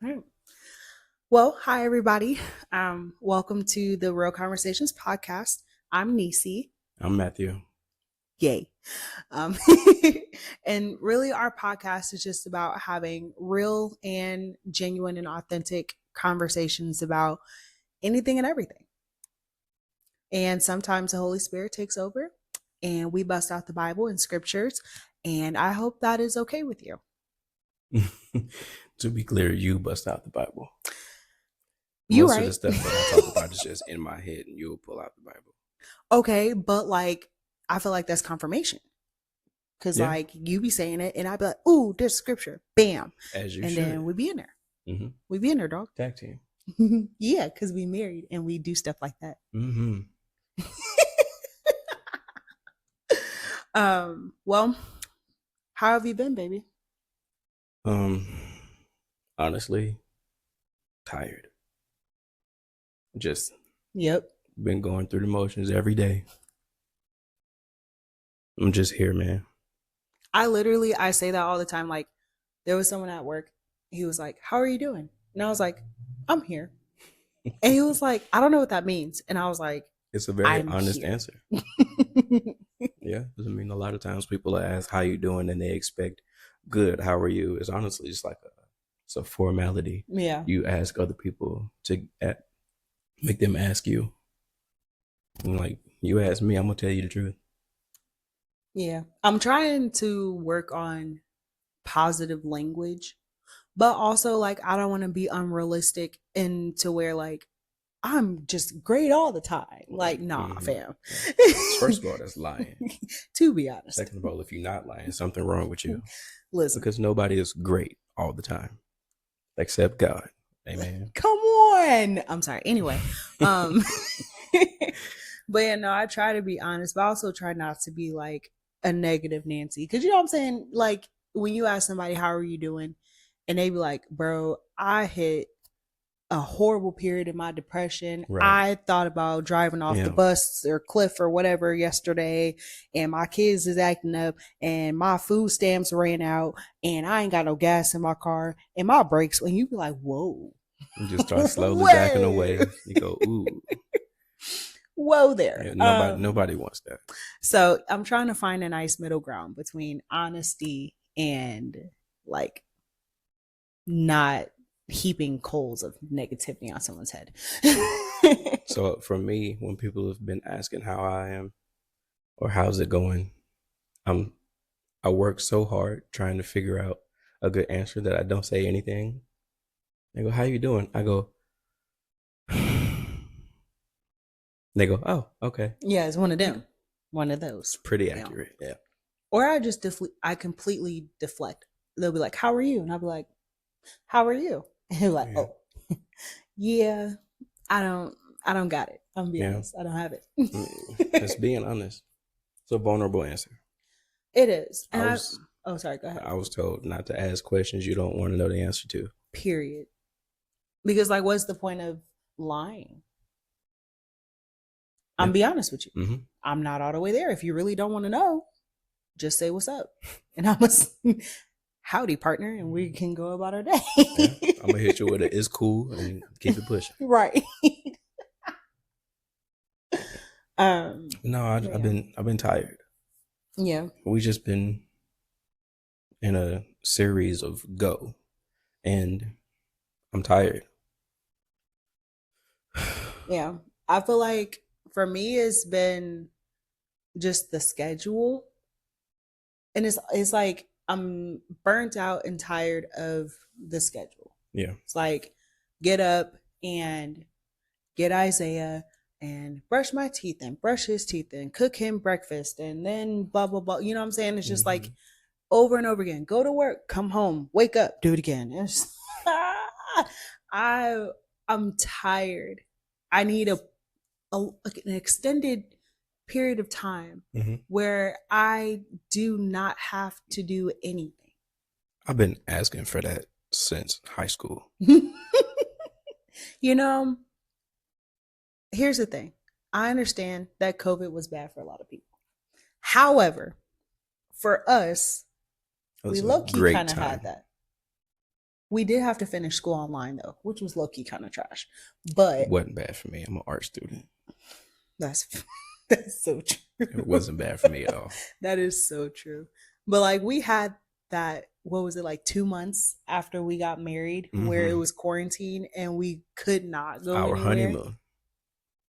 Right. Well, hi everybody. Welcome to the Real Conversations podcast. I'm Neicey. I'm Matthew. Yay. Um, and really, our podcast is just about having real and genuine and authentic conversations about anything and everything. And sometimes the Holy Spirit takes over and we bust out the Bible and scriptures. And I hope that is okay with you. To be clear, you bust out the Bible. You Most right. of the stuff that I talk about is just in my head, and you'll pull out the Bible. Okay, but like, I feel like that's confirmation. Because Yeah. like you be saying it, and I be like, "Ooh, there's scripture." Bam, As you and should. then we be in there. Mm-hmm. We be in there, dog. Tag team. Yeah, because we married and we do stuff like that. Mm-hmm. Well, how have you been, baby? Honestly, tired. Just Yep. been going through the motions every day. I'm just here, man. I say that all the time. Like, there was someone at work. He was like, "How are you doing?" And I was like, "I'm here." And he was like, "I don't know what that means." And I was like, It's a very I'm honest here. answer. Yeah, I mean, a lot of times people ask how you doing, and they expect good. How are you? It's honestly just like it's a formality. Yeah. You ask other people to make them ask you. And like, you ask me, I'm gonna tell you the truth. Yeah. I'm trying to work on positive language, but also like I don't want to be unrealistic into where like I'm just great all the time. Like, nah, fam. First of all, that's lying. To be honest. Second of all, if you're not lying, something wrong with you. Listen. Because nobody is great all the time. Except God. Amen. Come on. I'm sorry. Anyway. But yeah, no, I try to be honest, but I also try not to be like a negative Nancy. Cause you know what I'm saying? Like when you ask somebody, how are you doing? And they be like, bro, I hit a horrible period in my depression. Right. I thought about driving off the bus or cliff or whatever yesterday, and my kids is acting up, and my food stamps ran out, and I ain't got no gas in my car, and my brakes. And you be like, whoa. You just start slowly backing away. You go, ooh. Whoa there. Yeah, nobody wants that. So I'm trying to find a nice middle ground between honesty and like not heaping coals of negativity on someone's head. So for me, when people have been asking how I am or how's it going, I work so hard trying to figure out a good answer that I don't say anything. They go, how you doing? I go, they go, oh, okay. Yeah, it's one of them. One of those. Pretty accurate, yeah. Or I completely deflect. They'll be like, how are you? And I'll be like, how are you? And he'll be like, oh, yeah, I don't got it. I'm gonna be honest. I don't have it. Just being honest. It's a vulnerable answer. It is. And sorry, go ahead. I was told not to ask questions you don't want to know the answer to. Period. Because like, what's the point of lying? I'm gonna be honest with you. Mm-hmm. I'm not all the way there. If you really don't want to know, just say what's up. And I was howdy, partner, and we can go about our day. Yeah, I'm gonna hit you with it. It's cool and keep it pushing. Right. No, I've been tired. Yeah. We just been in a series of go, and I'm tired. Yeah. I feel like for me it's been just the schedule. And it's like I'm burnt out and tired of the schedule. Yeah. It's like get up and get Isaiah and brush my teeth and brush his teeth and cook him breakfast and then blah blah blah. You know what I'm saying? It's just like over and over again. Go to work, come home, wake up, do it again. It's I'm tired. I need an extended period of time where I do not have to do anything. I've been asking for that since high school. You know, here's the thing. I understand that COVID was bad for a lot of people. However, for us, It we was a low key great kind of had time. that. We did have to finish school online though, which was low key kind of trash. It But wasn't bad for me. I'm an art student. that's that's so true. It wasn't bad for me at all. That is so true. But like we had that, what was it, like 2 months after we got married where it Mm-hmm. was quarantine and we could not go Our anywhere. honeymoon.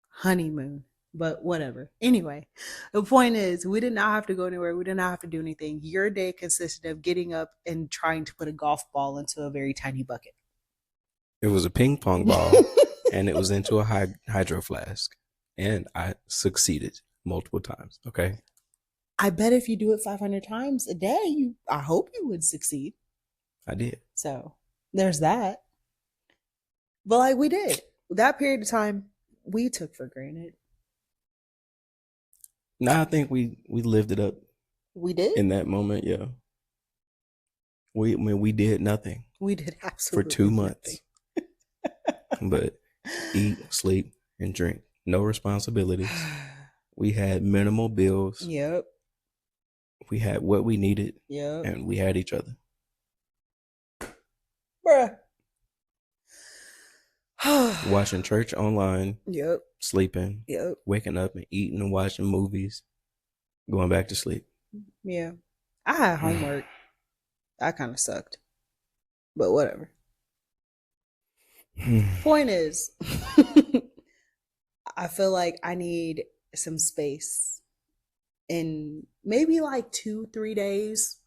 Honeymoon. But whatever. Anyway, the point is, we did not have to go anywhere. We did not have to do anything. Your day consisted of getting up and trying to put a golf ball into a very tiny bucket. It was a ping pong ball, and it was into a hydro flask, and I succeeded multiple times. Okay, I bet if you do it 500 times a day, I hope you would succeed. I did. So there's that. But like we did. That period of time we took for granted. Now I think we lived it up We did. in that moment. Yeah, we did nothing We did for absolutely 2 months, but eat, sleep, and drink. No responsibilities. We had minimal bills. Yep. We had what we needed, Yep. and we had each other. Bruh. Watching church online, Yep. sleeping, Yep. waking up and eating and watching movies, going back to sleep. Yeah. I had homework. That kind of sucked. But whatever. Point is, I feel like I need some space in maybe like 2, 3 days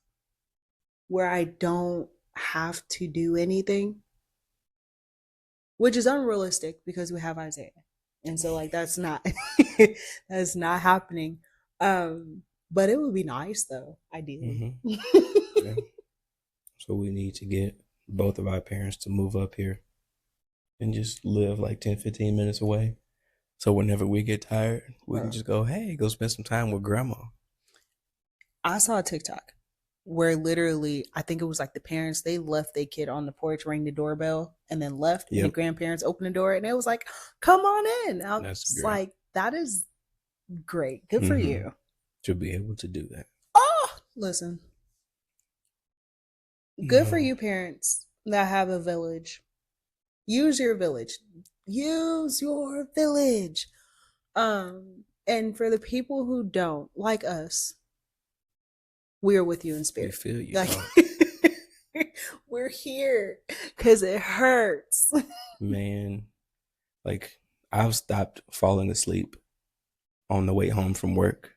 where I don't have to do anything, which is unrealistic because we have Isaiah. And so like that's not that's not happening. But it would be nice though, ideally. Yeah. So we need to get both of our parents to move up here and just live like 10, 15 minutes away. So whenever we get tired, we can just go, hey, go spend some time with grandma. I saw a TikTok where literally, I think it was like the parents, they left their kid on the porch, rang the doorbell, and then left. And the Yep. grandparents opened the door and it was like, come on in. I That's was great. like, that is great. Good for you. To be able to do that. Oh, listen. Good for you, parents that have a village. Use your village. Use your village. And for the people who don't, like us, we're with you in We spirit. feel you. Like, we're here because it hurts. Man, like I've stopped falling asleep on the way home from work,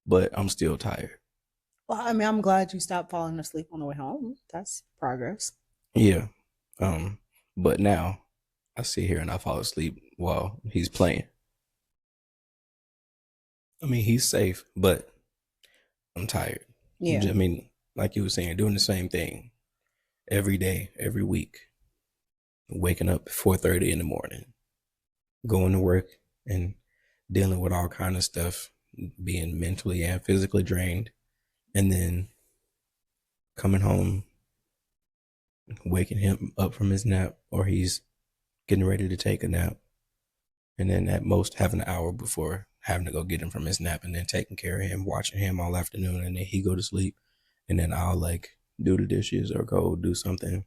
but I'm still tired. Well, I mean, I'm glad you stopped falling asleep on the way home. That's progress. Yeah. But now I sit here and I fall asleep while he's playing. I mean, he's safe, but I'm tired. Yeah. I mean, like you were saying, doing the same thing every day, every week. Waking up at 4:30 in the morning, going to work and dealing with all kind of stuff, being mentally and physically drained, and then coming home, waking him up from his nap, or he's getting ready to take a nap, and then at most having an hour before having to go get him from his nap, and then taking care of him, watching him all afternoon, and then he go to sleep, and then I'll like do the dishes or go do something,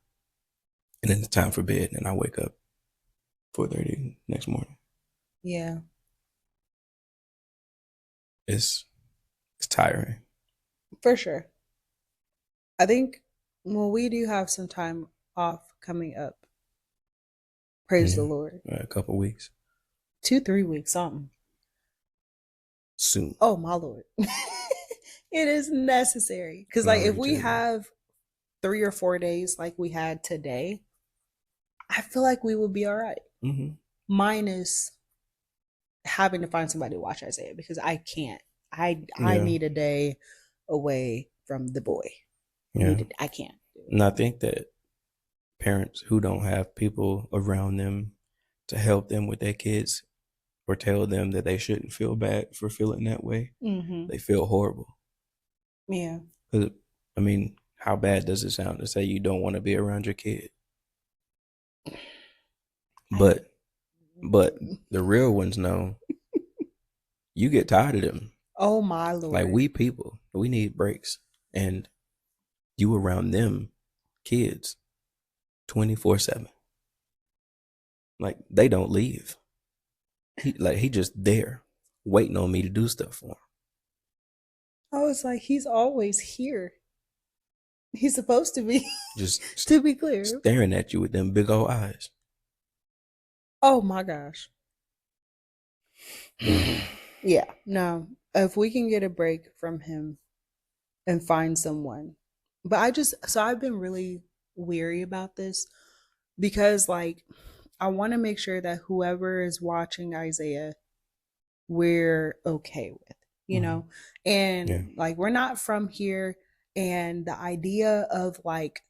and then it's time for bed, and I wake up 4:30 next morning. Yeah. It's tiring. For sure. I think we do have some time off coming up. Praise the Lord. A couple weeks 2, 3 weeks, something. soon. Oh my Lord. It is necessary. Because like if we have 3 or 4 days like we had today, I feel like we would be all right. Minus having to find somebody to watch Isaiah because I can't. I need a day away from the boy. Yeah. I can't. And I think that parents who don't have people around them to help them with their kids or tell them that they shouldn't feel bad for feeling that way, they feel horrible. Yeah. I mean, how bad does it sound to say you don't want to be around your kid? But the real ones know you get tired of them. Oh my Like lord. we people, we need breaks, and you around them kids 24/7. Like they don't leave. He just there, waiting on me to do stuff for him. I was like, he's always here. He's supposed to be, Just to be clear. staring at you with them big old eyes. Oh my gosh. Yeah, no. If we can get a break from him and find someone. But I've been really weary about this because, like, I want to make sure that whoever is watching Isaiah, we're okay with, you Mm-hmm. know? Yeah, And like, we're not from here. And the idea of like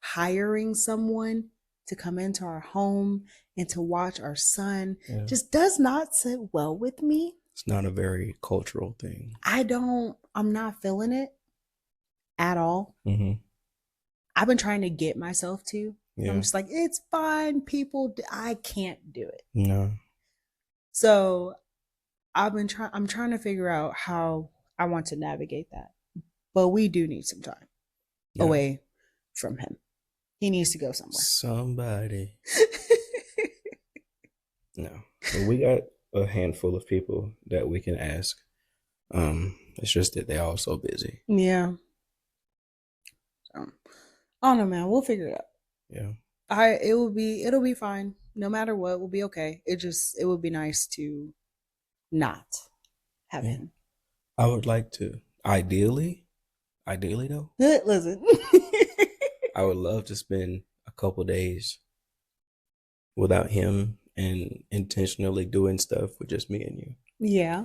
hiring someone to come into our home and to watch our son yeah. just does not sit well with me. It's not a very cultural thing. I'm not feeling it at all. Mm-hmm. I've been trying to get myself to. I'm Yeah. just like, it's fine, people. I can't do it. No. So I'm trying to figure out how I want to navigate that. But we do need some time Yeah. away from him. He needs to go somewhere. Somebody. No. But we got a handful of people that we can ask. It's just that they're all so busy. Yeah. So, I don't know, man. We'll figure it out. Yeah. It'll be fine. No matter what, we'll be okay. It would be nice to not have Yeah. him. I would like to. Ideally though, Listen. I would love to spend a couple days without him and intentionally doing stuff with just me and you. Yeah.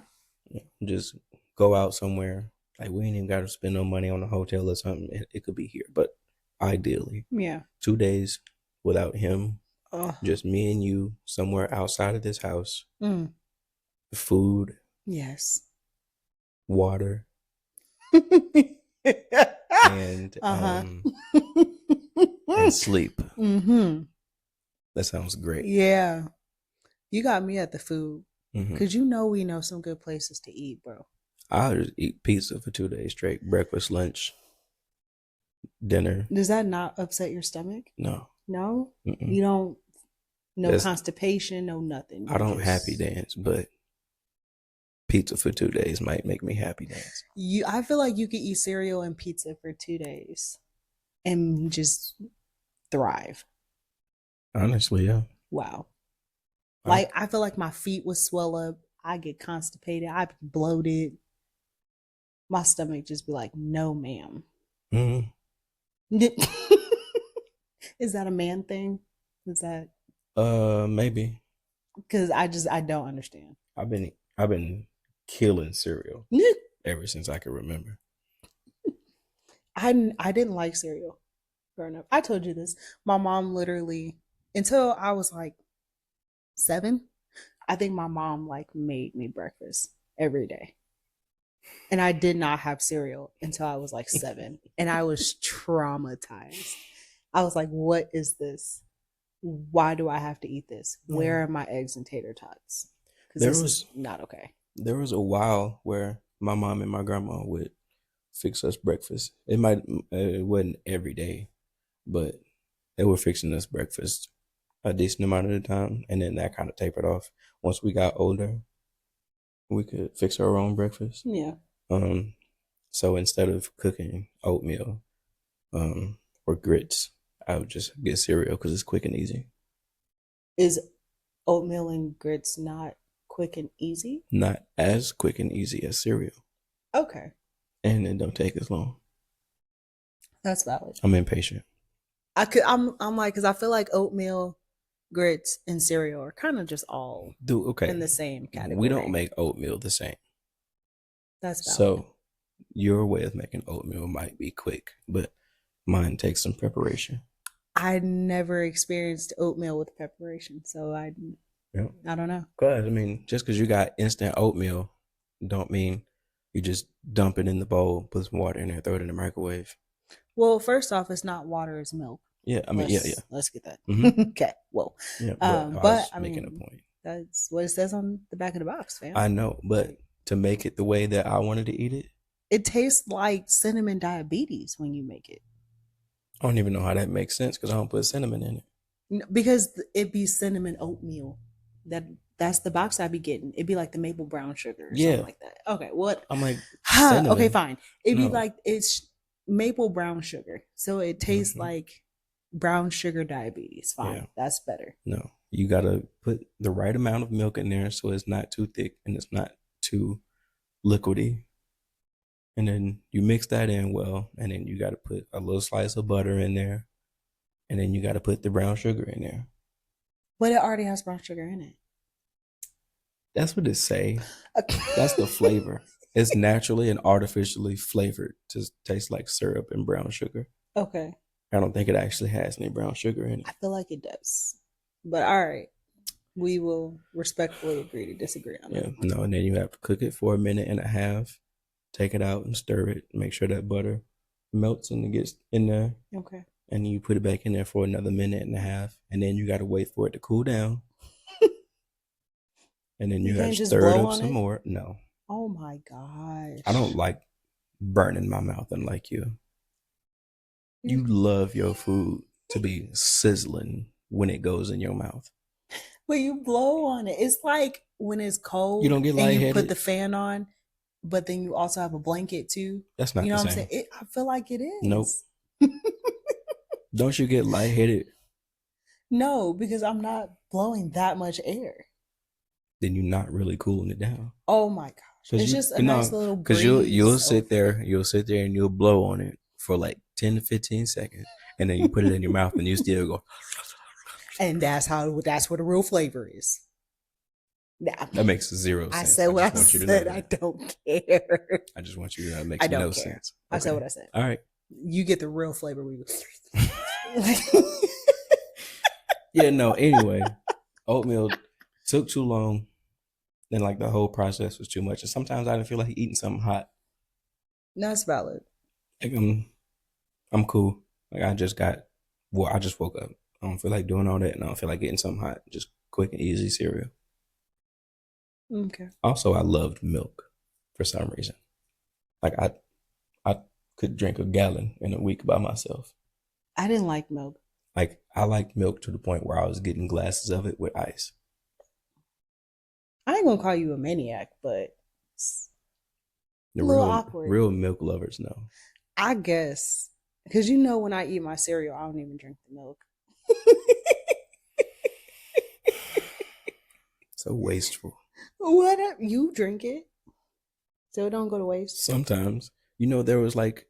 Just go out somewhere. Like we ain't even got to spend no money on a hotel or something. It could be here, but ideally, Yeah. 2 days without him, Oh. just me and you somewhere outside of this house. Mm. Food, Yes. water, and Uh-huh. and sleep. Mm-hmm. That sounds great. Yeah. You got me at the food. Mm-hmm. Cause we know some good places to eat, bro. I'll just eat pizza for 2 days straight. Breakfast, lunch, dinner. Does that not upset your stomach? No. No? Mm-mm. You don't no That's, constipation, no nothing. I don't happy dance, but pizza for 2 days might make me happy dance. I feel like you could eat cereal and pizza for 2 days and just thrive. Honestly, yeah. Wow. Like I feel like my feet would swell up. I get constipated. I'd be bloated. My stomach just be like, no, ma'am. Mm-hmm. Is that a man thing? Is that Maybe. because I don't understand. I've been killing cereal ever since I can remember. I didn't like cereal growing up. I told you this. My mom literally until I was like 7, I think my mom like made me breakfast every day. And I did not have cereal until I was like 7. And I was traumatized. I was like, what is this? Why do I have to eat this? Where are my eggs and tater tots? Because this is not okay. There was a while where my mom and my grandma would fix us breakfast. It wasn't every day, but they were fixing us breakfast a decent amount of the time, and then that kind of tapered off. Once we got older, we could fix our own breakfast. Yeah. So instead of cooking oatmeal, or grits, I would just get cereal because it's quick and easy. Is oatmeal and grits not quick and easy? Not as quick and easy as cereal. Okay. And it don't take as long. That's valid. I'm impatient. I'm like, because I feel like oatmeal, grits, and cereal are kind of just all in the same category. We don't make oatmeal the same. That's valid. So your way of making oatmeal might be quick, but mine takes some preparation. I never experienced oatmeal with preparation, so I don't know. Cause I mean, just because you got instant oatmeal, don't mean you just dump it in the bowl, put some water in there, throw it in the microwave. Well, first off, it's not water; it's milk. Yeah, I mean, Let's get that. Mm-hmm. Okay. Whoa. Yeah, but I making mean, a point. that's what it says on the back of the box, fam. I know, but to make it the way that I wanted to eat it. It tastes like cinnamon diabetes when you make it. I don't even know how that makes sense because I don't put cinnamon in it. Because it be cinnamon oatmeal. That's the box I be getting. It'd be like the maple brown sugar or something Yeah. like that. Okay, what? I'm like, Okay, cinnamon? fine. It'd be No. like it's maple brown sugar, so it tastes Hmm. like brown sugar diabetes. Yeah. Fine, that's better. No. You got to put the right amount of milk in there so it's not too thick and it's not too liquidy. And then you mix that in well, and then you got to put a little slice of butter in there, and then you got to put the brown sugar in there. But it already has brown sugar in it. That's what it say. That's the flavor. It's naturally and artificially flavored to taste like syrup and brown sugar. Okay. I don't think it actually has any brown sugar in it. I feel like it does. But all right. We will respectfully agree to disagree on that. Yeah, no, and then you have to cook it for a minute and a half. Take it out and stir it. Make sure that butter melts and it gets in there. Okay. And you put it back in there for another minute and a half. And then you got to wait for it to cool down. And then you got to stir it up some more. No. Oh my gosh. I don't like burning my mouth unlike you. You love your food to be sizzling when it goes in your mouth. But you blow on it. It's like when it's cold. You don't get and lightheaded. You put the fan on, but then you also have a blanket too. That's not the same. What I'm saying? I feel like it is. Nope. Don't you get lightheaded? No, because I'm not blowing that much air. Then you're not really cooling it down. Oh my gosh. It's just a nice little breeze. Because you'll sit there and you'll blow on it for like 10 to 15 seconds. And then you put it in your mouth and you still go. And that's where the real flavor is. Nah, that makes zero sense. I said what I said. I don't care. I just want you to know it makes no sense. Okay. I said what I said. All right. You get the real flavor. Yeah, no, anyway. Oatmeal took too long. Then like the whole process was too much. And sometimes I didn't feel like eating something hot. That's valid. Like I'm cool. Like I just woke up. I don't feel like doing all that, and I don't feel like getting something hot. Just quick and easy cereal. Okay. Also, I loved milk for some reason. Like I could drink a gallon in a week by myself. I didn't like milk. Like I liked milk to the point where I was getting glasses of it with ice. I ain't gonna call you a maniac, but it's a little awkward. Real milk lovers know. I guess. Because when I eat my cereal, I don't even drink the milk. So wasteful. What? You drink it, so it don't go to waste? Sometimes. There was like,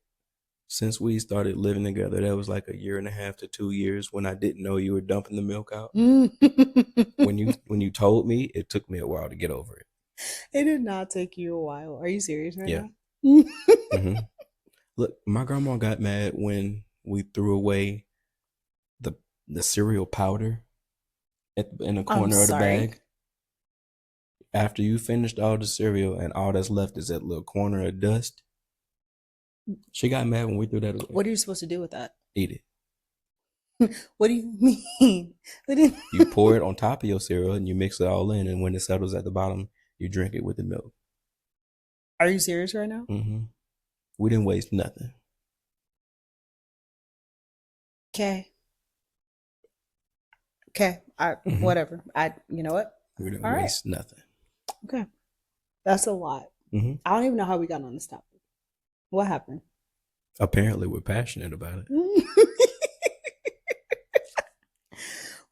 since we started living together, there was like 1.5 to 2 years when I didn't know you were dumping the milk out. When you told me, it took me a while to get over it. It did not take you a while. Are you serious right now? Mm-hmm. Look, my grandma got mad when we threw away the cereal powder in the corner of the bag. After you finished all the cereal and all that's left is that little corner of dust, she got mad when we threw that away. What are you supposed to do with that? Eat it. What do you mean? You pour it on top of your cereal and you mix it all in, and when it settles at the bottom, you drink it with the milk. Are you serious right now? Mm-hmm. We didn't waste nothing. Okay. Whatever. You know what? We didn't waste nothing. Okay. That's a lot. Mm-hmm. I don't even know how we got on this topic. What happened? Apparently, we're passionate about it.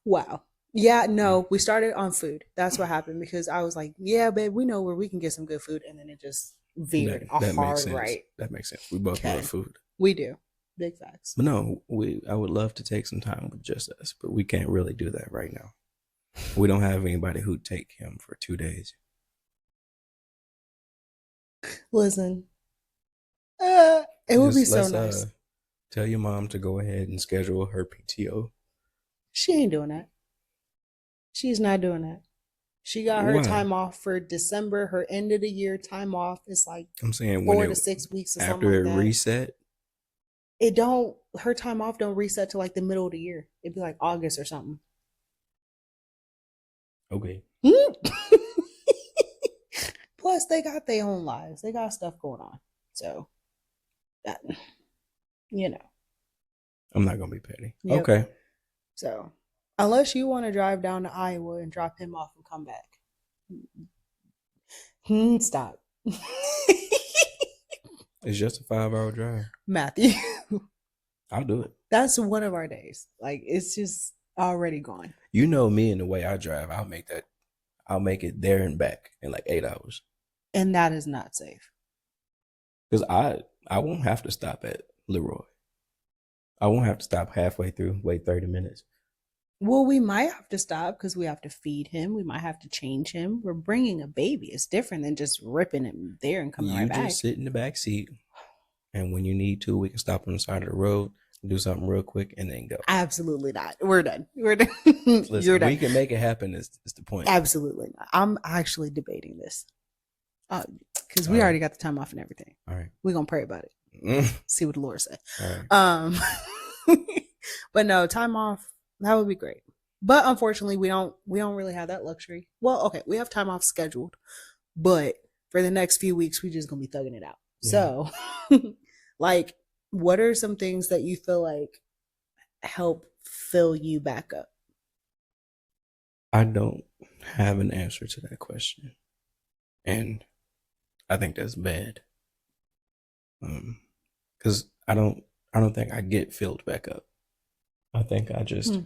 Wow. Yeah, no, we started on food. That's what happened because I was like, yeah, babe, we know where we can get some good food. And then it just veered a hard right. That makes sense. We both love food. We do. Big facts. But no, I would love to take some time with just us, but we can't really do that right now. We don't have anybody who'd take him for 2 days. Listen, it would be so nice. Tell your mom to go ahead and schedule her PTO. She ain't doing that. She's not doing that. She got her time off for December. Her end of the year time off is like I'm saying 4 to 6 weeks or something like that. After it reset? It don't. Her time off don't reset till like the middle of the year. It'd be like August or something. plus they got their own lives. They got stuff going on. So that, you know. I'm not gonna be petty. Yep. Okay. So unless you want to drive down to Iowa and drop him off and come back. Stop. It's just a 5-hour drive. Matthew. I'll do it. That's one of our days. Like it's just already gone. You know me and the way I drive, I'll make it there and back in like 8 hours. And that is not safe. Because I won't have to stop at Leroy. I won't have to stop halfway through, wait 30 minutes. Well, we might have to stop because we have to feed him. We might have to change him. We're bringing a baby. It's different than just ripping him there and coming right back. You just sit in the back seat, and when you need to, we can stop on the side of the road, do something real quick, and then go. Absolutely not. We're done. We're done. Listen, You're done. We can make it happen. Is the point? Absolutely not. I'm actually debating this because we already got the time off and everything. All right, we're gonna pray about it. See what the Lord said. All right. But no, time off. That would be great. But unfortunately, we don't really have that luxury. Well, okay, we have time off scheduled, but for the next few weeks, we just gonna be thugging it out. Yeah. So, like, what are some things that you feel like help fill you back up? I don't have an answer to that question, and I think that's bad. Because I don't think I get filled back up. I think I just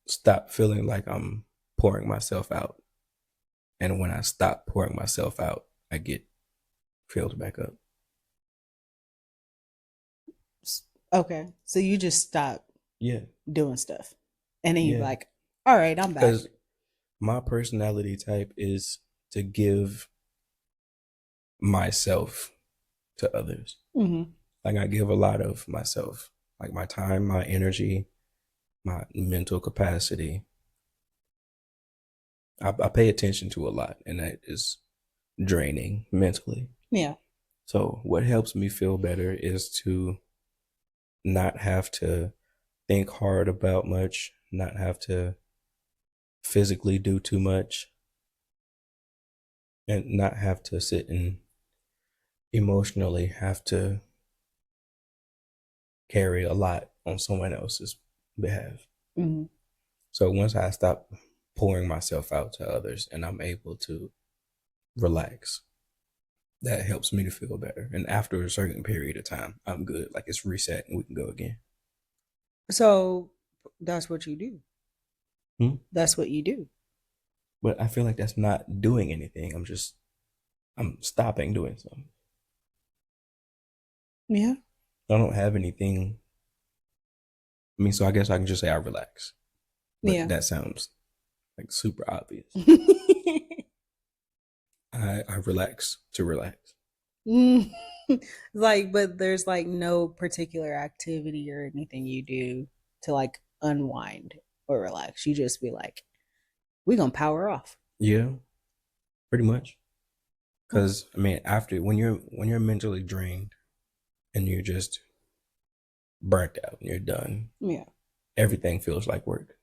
stop feeling like I'm pouring myself out. And when I stop pouring myself out, I get filled back up. Okay. So you just stop doing stuff. And then you're like, all right, I'm back. Because my personality type is to give myself to others. Mm-hmm. Like I give a lot of myself. Like my time, my energy, my mental capacity. I pay attention to a lot, and that is draining mentally. Yeah. So what helps me feel better is to not have to think hard about much, not have to physically do too much, and not have to sit and emotionally have to carry a lot on someone else's behalf. Mm-hmm. So once I stop pouring myself out to others and I'm able to relax, that helps me to feel better. And after a certain period of time, I'm good. Like it's reset and we can go again. So that's what you do. That's what you do. But I feel like that's not doing anything. I'm stopping doing something. Yeah. I don't have anything. I mean, so I guess I can just say I relax. But that sounds like super obvious. I relax to relax. Like, but there's like no particular activity or anything you do to like unwind or relax. You just be like, we're gonna power off. Yeah, pretty much. Because I mean, after when you're mentally drained and you're just burnt out and you're done, everything feels like work.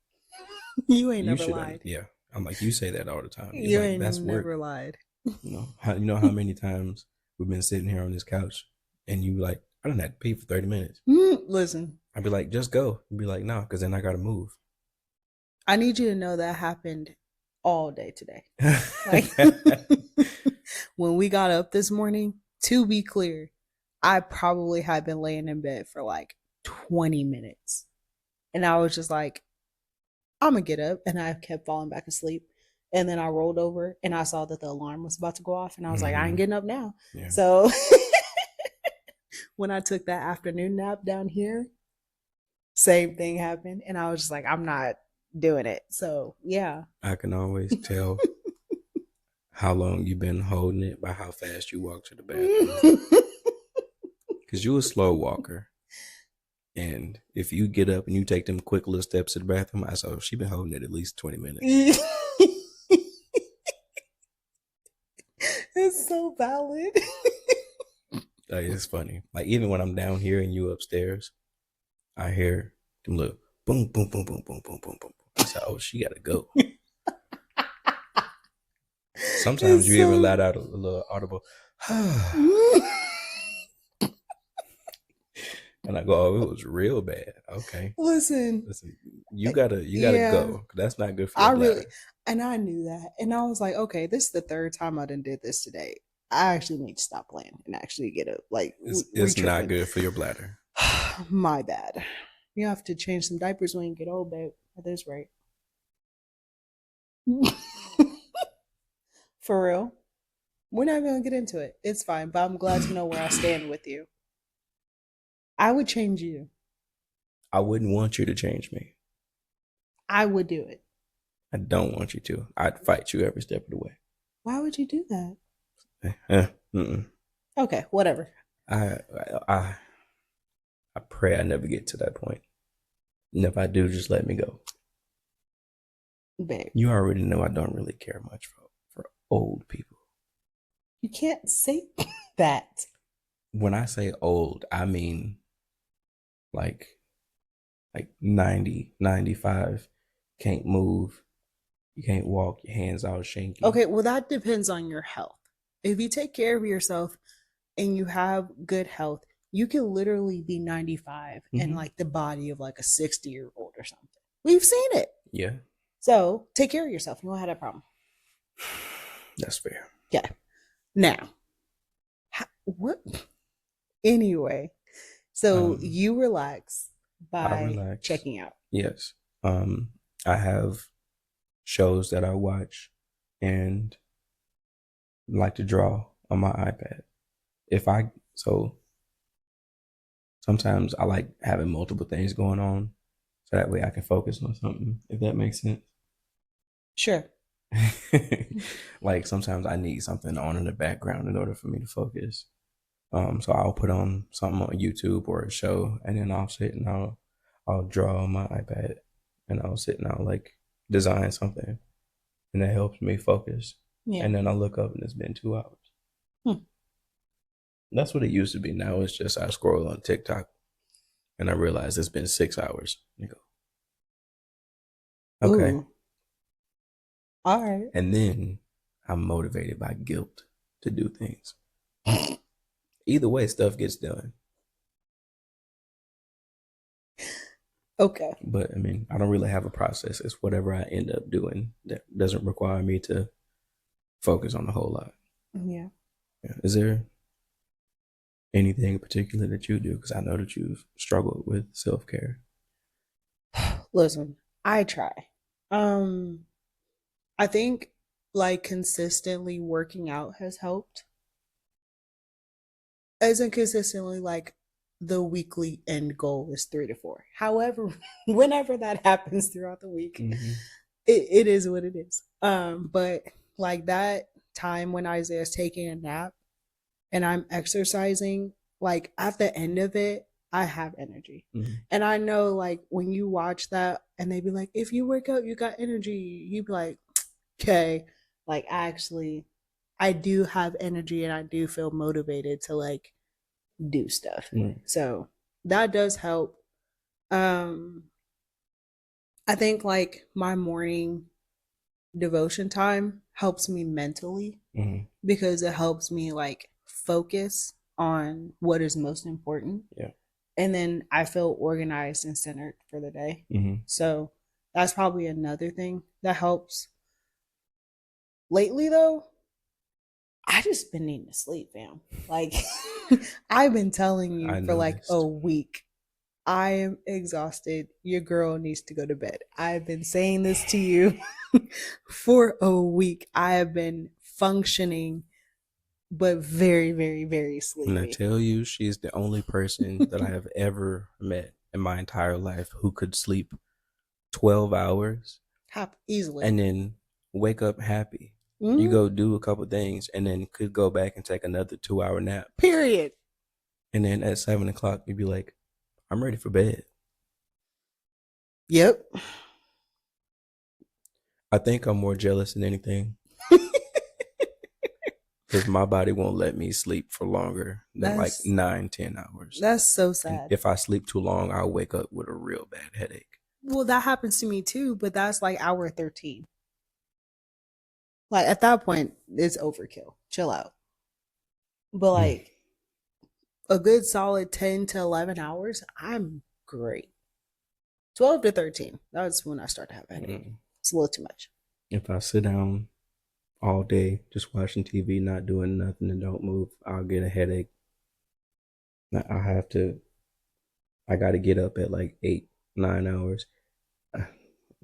You ain't never lied. Yeah, I'm like, you say that all the time. You like, ain't that's never work. Lied. You know how many times we've been sitting here on this couch and you like, I don't have to pee for 30 minutes. Listen, I'd be like, just go. You'd be like, no, because then I gotta move. I need you to know that happened all day today. Like, when we got up this morning, to be clear, I probably had been laying in bed for like 20 minutes. And I was just like, I'm gonna get up, and I kept falling back asleep. And then I rolled over and I saw that the alarm was about to go off, and I was like, I ain't getting up now. Yeah. So when I took that afternoon nap down here, same thing happened. And I was just like, I'm not doing it. So yeah. I can always tell how long you've been holding it by how fast you walk to the bathroom. Because you're a slow walker. And if you get up and you take them quick little steps to the bathroom, I saw she's been holding it at least 20 minutes. It's so valid. Like, it's funny. Like even when I'm down here and you upstairs, I hear them little boom, boom, boom, boom, boom, boom, boom, boom. I said, oh, she gotta go. Sometimes It's you even so. let out a little audible, and I go, "Oh, it was real bad." Okay, Listen, listen, you gotta yeah, go. That's not good for I your really, bladder. and I knew that, and I was like, okay, this is the third time I done did this today. I actually need to stop playing and actually get a like It's not retreatment. good for your bladder. My bad. You have to change some diapers when you get old, babe. At this rate, for real. We're not even gonna get into it. It's fine, but I'm glad to know where I stand with you. I would change you. I wouldn't want you to change me. I would do it. I don't want you to. I'd fight you every step of the way. Why would you do that? Mm-mm. Okay, whatever, I, I I pray I never get to that point. And if I do, just let me go. babe. You already know I don't really care much for old people. You can't say that. When I say old, I mean like 90, 95, can't move, you can't walk, your hands all shaky. Okay, well, that depends on your health. If you take care of yourself and you have good health, you can literally be 95 and Mm-hmm. like the body of like a 60-year-old or something. We've seen it. Yeah, So take care of yourself. You won't have that problem. that's fair. Yeah. Now, what? Anyway, so Um, you relax I by relax. checking out. Yes. I have shows that I watch and like to draw on my iPad. If I so sometimes I like having multiple things going on so that way I can focus on something, if that makes sense. Sure. Like sometimes I need something on in the background in order for me to focus. So I'll put on something on YouTube or a show, and then I'll sit and I'll draw on my iPad, and I'll sit and I'll like design something, and that helps me focus. Yeah. And then I look up and it's been 2 hours. Hmm. That's what it used to be. Now it's just I scroll on TikTok and I realize it's been 6 hours. You go, okay. Ooh. All right. And then I'm motivated by guilt to do things. Either way, stuff gets done. Okay. But I mean, I don't really have a process. It's whatever I end up doing that doesn't require me to focus on a whole lot. Yeah. Yeah. Is there anything in particular that you do? Because I know that you've struggled with self care. Listen, I try. Um, I think like consistently working out has helped. Isn't consistently like the weekly end goal is 3 to 4. However, whenever that happens throughout the week, Mm-hmm. it is what it is. But like that time when Isaiah's taking a nap and I'm exercising, like at the end of it, I have energy. Mm-hmm. And I know like when you watch that and they be like, if you work out, you got energy, you be like, okay, like actually I do have energy and I do feel motivated to like do stuff. Right. So that does help. Um I think like my morning devotion time helps me mentally Mm-hmm. because it helps me like focus on what is most important. Yeah. And then I feel organized and centered for the day. Mm-hmm. So that's probably another thing that helps. Lately though, I just been needing to sleep, fam. Like I've been telling you I for like a noticed. week. I am exhausted. Your girl needs to go to bed. I've been saying this to you for a week. I have been functioning, but very, very, very When I sleepy. tell you she's the only person that I have ever met in my entire life who could sleep 12 hours Easily. and then wake up happy. You Mm-hmm. go do a couple things and then could go back and take another 2 hour nap. Period. And then at 7 o'clock, you'd be like, I'm ready for bed. Yep. I think I'm more jealous than anything because my body won't let me sleep for longer than like that's 9, 10 hours. that's so And sad. if I sleep too long, I'll wake up with a real bad headache. Well, that happens to me too, but that's like hour 13. Like at that point, it's overkill. Chill out. But Mm, like a good solid 10 to 11 hours, I'm great. 12 to 13. That's when I start to have a headache. mm. It's a little too much. If I sit down all day just watching TV, not doing nothing, and don't move, I'll get a headache. I have to. I got to get up at like 8, 9 hours.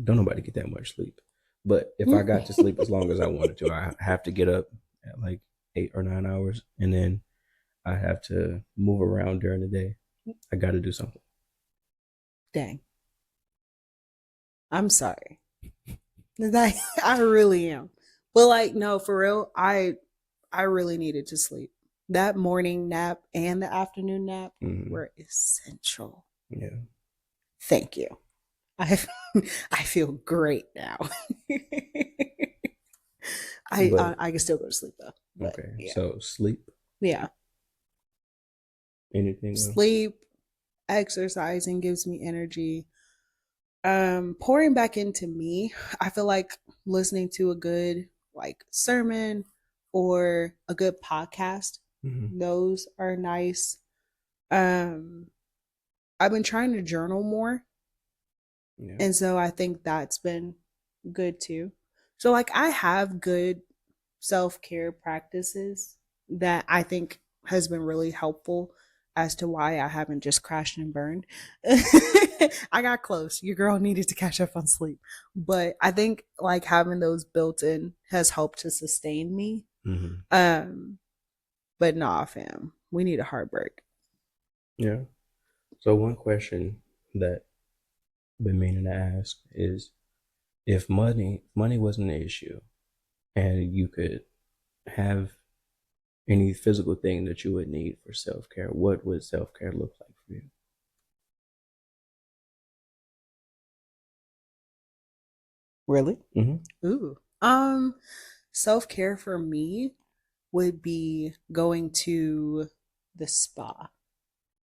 Don't nobody get that much sleep. But if I got to sleep as long as I wanted to, I have to get up at like 8 or 9 hours, and then I have to move around during the day. I got to do something. Dang. I'm sorry. Like, I really am. But like, no, for real, I really needed to sleep. That morning nap and the afternoon nap Mm-hmm. were essential. Yeah. Thank you. I I feel great now. But I can still go to sleep though. But okay, yeah. so sleep. Yeah. Anything else? Sleep, exercising gives me energy. Pouring back into me, I feel like listening to a good like sermon or a good podcast, Mm-hmm. those are nice. um I've been trying to journal more, Yeah. and so I think that's been good too. So like I have good self-care practices that I think has been really helpful as to why I haven't just crashed and burned. I got close. Your girl needed to catch up on sleep. But I think like having those built in has helped to sustain me. Mm-hmm. Um, but nah, fam. We need a heartbreak. Yeah. So one question that I've been meaning to ask is, if money wasn't an issue and you could have any physical thing that you would need for self-care, what would self-care look like for you? Really? Mm-hmm. Ooh. Self-care for me would be going to the spa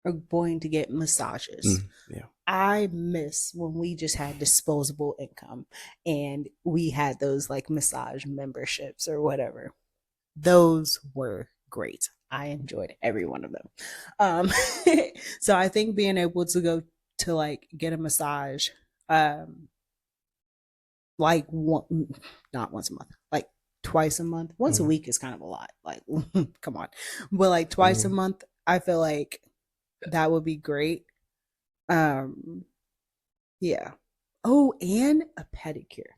or going to get massages. Mm, yeah. I miss when we just had disposable income and we had those like massage memberships or whatever. Those were great. I enjoyed every one of them. Um, so I think being able to go to like get a massage, um, like one, not once a month, like twice a month. Once a Mm, week is kind of a lot. Like, come on, but like I twice a mean, month, I feel like that would be great. Um, yeah. Oh, and a pedicure.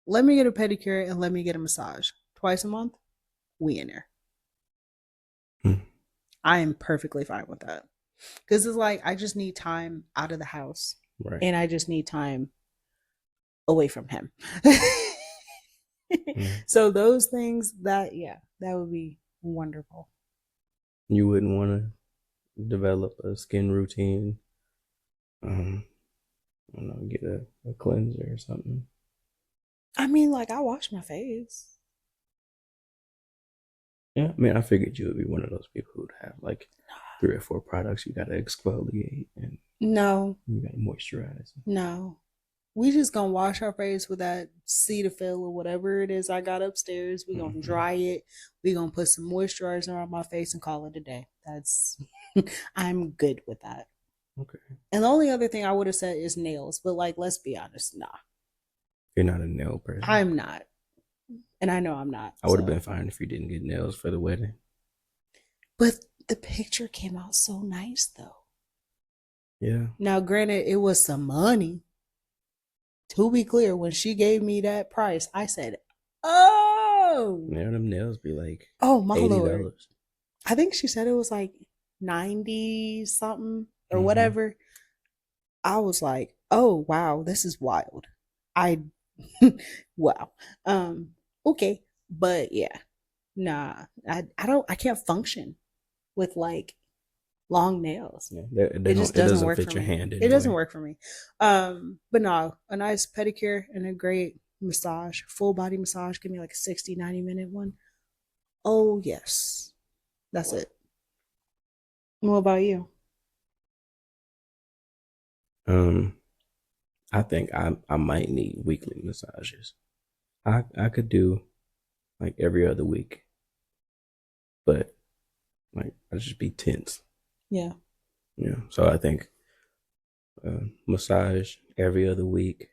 Let me get a pedicure and let me get a massage twice a month. We in there. mm, I am perfectly fine with that because it's like I just need time out of the house, right. and I just need time away from him. Yeah. So those things that yeah, that would be wonderful. You wouldn't want to develop a skin routine. Um, I don't know, get a cleanser or something. I mean, like I wash my face. Yeah, I mean, I figured you would be one of those people who'd have like 3 or 4 products you got to exfoliate and No, you got to moisturize. no. We just gonna wash our face with that Cetaphil or whatever it is I got upstairs. We gonna Mm-hmm. dry it. We gonna put some moisturizer on my face and call it a day. That's I'm good with that. Okay. And the only other thing I would have said is nails, but like let's be honest, nah, You're not a nail person. I'm not, and I know I'm not. I would have been So, fine if you didn't get nails for the wedding. but the picture came out so nice though. Yeah. Now, granted, it was some money. To be clear, when she gave me that price, I said, "Oh, Yeah, them nails be like oh my eighty lord." dollars. I think she said it was like 90 something or Mm-hmm. whatever. I was like, oh wow, this is wild. I wow. Um, okay. But yeah, nah. I can't function with like long nails. Yeah, they It don't. just It doesn't doesn't work for fit your me. hand It doesn't anyway. work for me. But no, a nice pedicure and a great massage, full body massage, give me like a 60, 90 minute one. Oh yes. That's it. What about you? Um, I think I might need weekly massages. I could do like every other week, but like I'd just be tense. Yeah. Yeah. So I think massage every other week.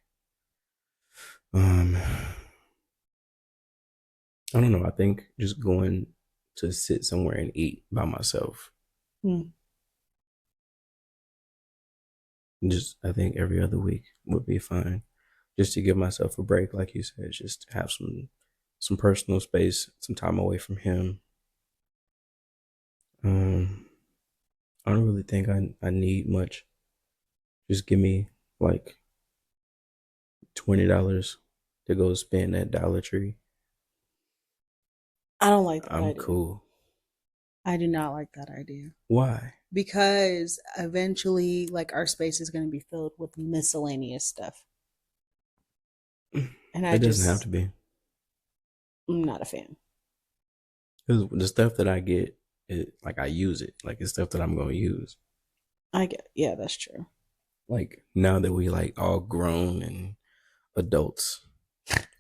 Um, I don't know. I think just going to sit somewhere and eat by myself. Mm. Just I think every other week would be fine. Just to give myself a break, like you said, just to have some personal space, some time away from him. Um, I don't really think I need much. Just give me like $20 to go spend at Dollar Tree. I don't like that I'm idea. cool. I do not like that idea. Why? Because eventually, like, our space is going to be filled with miscellaneous stuff. And It doesn't have to be. I'm not a fan. Because the stuff that I get, like I use it. Like it's stuff that I'm gonna use. Yeah, that's true. Like now that we like all grown and adults,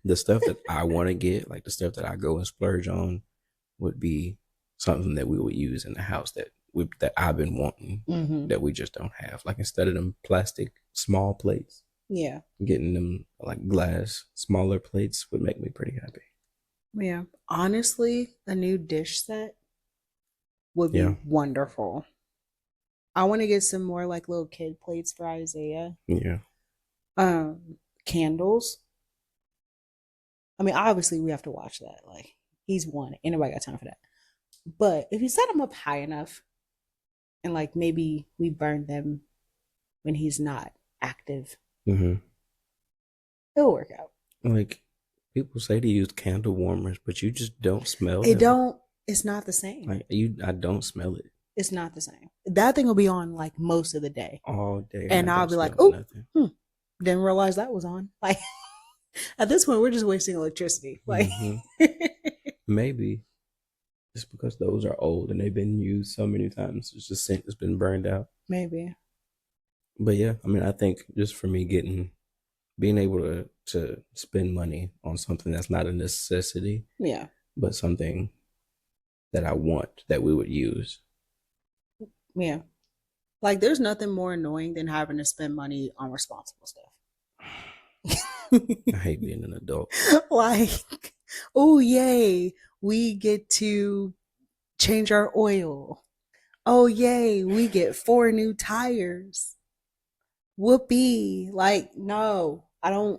the stuff that I want to get, like the stuff that I go and splurge on, would be something that we would use in the house that I've been wanting Mm-hmm. that we just don't have. Like instead of them plastic small plates, Yeah. getting them like glass smaller plates would make me pretty happy. Yeah. Honestly, a new dish set would be Yeah, wonderful. I want to get some more like little kid plates for Isaiah. yeah. Candles. I mean, obviously we have to watch that. Like he's one. Ain't nobody got time for that. But if you set him up high enough and like maybe we burn them when he's not active, Mm-hmm. it'll work out. Like people say to use candle warmers, but you just don't smell It them. don't, it's not the same. Like I don't smell it It's not the same. That thing will be on like most of the day. all day, and I And I'll don't be like, smell oh, nothing. didn't realize that was on. Like at this point, we're just wasting electricity. Like Mm-hmm. Maybe it's because those are old and they've been used so many times. It's just scent that's been burned out. maybe. But yeah, I mean, I think just for me being able to spend money on something that's not a necessity, Yeah. but something that I want that we would use. Yeah. Like there's nothing more annoying than having to spend money on responsible stuff. I hate being an adult. Like, oh yay, we get to change our oil. Oh yay, we get 4 new tires. Whoopee. Like, no, I'm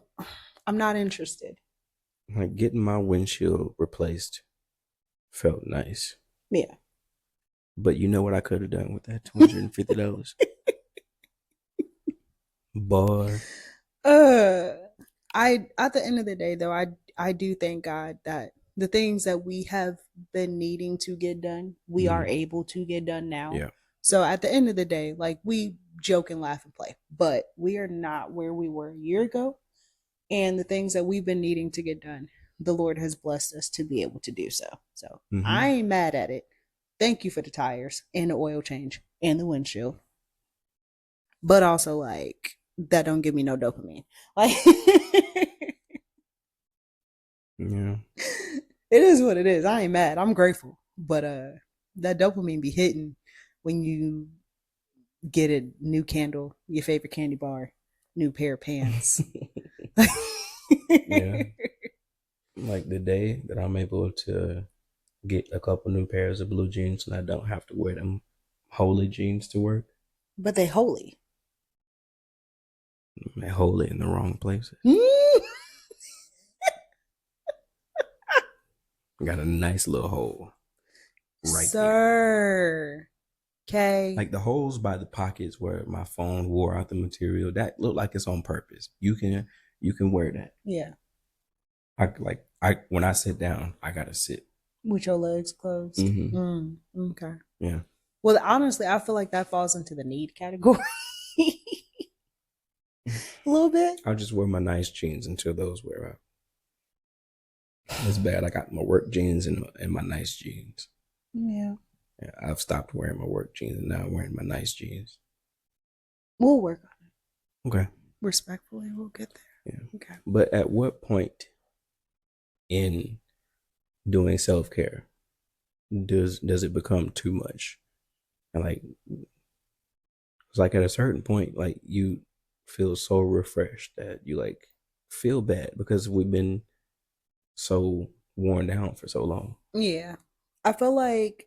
not interested. Like getting my windshield replaced felt nice. Yeah. But you know what I could have done with that $250? Boy. Uh I at the end of the day though, I do thank God that the things that we have been needing to get done, we are Mm, able to get done now. yeah. So at the end of the day, like we joke and laugh and play, but we are not where we were a year ago. And the things that we've been needing to get done, the Lord has blessed us to be able to do so. So I Mm-hmm. ain't mad at it. Thank you for the tires and the oil change and the windshield. But also like that don't give me no dopamine. Like Yeah. it is what it is. I ain't mad. I'm grateful. But that dopamine be hitting when you get a new candle, your favorite candy bar, new pair of pants. Yeah. Like the day that I'm able to get a couple new pairs of blue jeans and I don't have to wear them holy jeans to work. But they holy. I hold it in the wrong places. Mm. Got a nice little hole right there. Sir. Okay. Like the holes by the pockets where my phone wore out the material, that looked like it's on purpose. You can wear that. Yeah. I when I sit down, I gotta sit. With your legs closed. Mm-hmm. Okay. Yeah. Well, honestly, I feel like that falls into the need category a little bit. I'll just wear my nice jeans until those wear out. It's bad. I got my work jeans and my nice jeans. Yeah. Yeah, I've stopped wearing my work jeans and now I'm wearing my nice jeans. We'll work on it. Okay. Respectfully, we'll get there. Yeah. Okay. But at what point in doing self care? Does it become too much? And like it's like at a certain point, like you feel so refreshed that you like feel bad because we've been so worn down for so long. Yeah. I feel like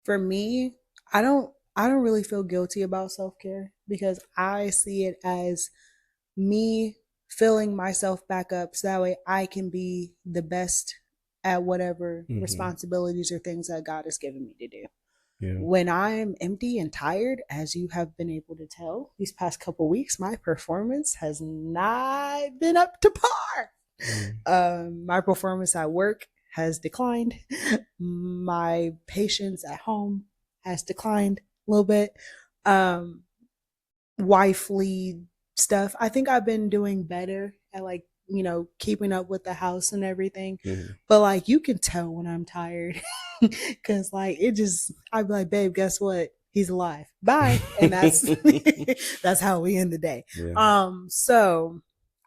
for me, I don't really feel guilty about self-care because I see it as me filling myself back up so that way I can be the best at whatever Mm-hmm. responsibilities or things that God has given me to do. Yeah. When I'm empty and tired, as you have been able to tell these past couple weeks, my performance has not been up to par. Mm. My performance at work has declined. My patience at home has declined a little bit. Um, Wifely stuff. I think I've been doing better at like, keeping up with the house and everything. Mm-hmm. But like you can tell when I'm tired. Cause like it just I'd be like, babe, guess what? He's alive. Bye. And that's that's how we end the day. Yeah. So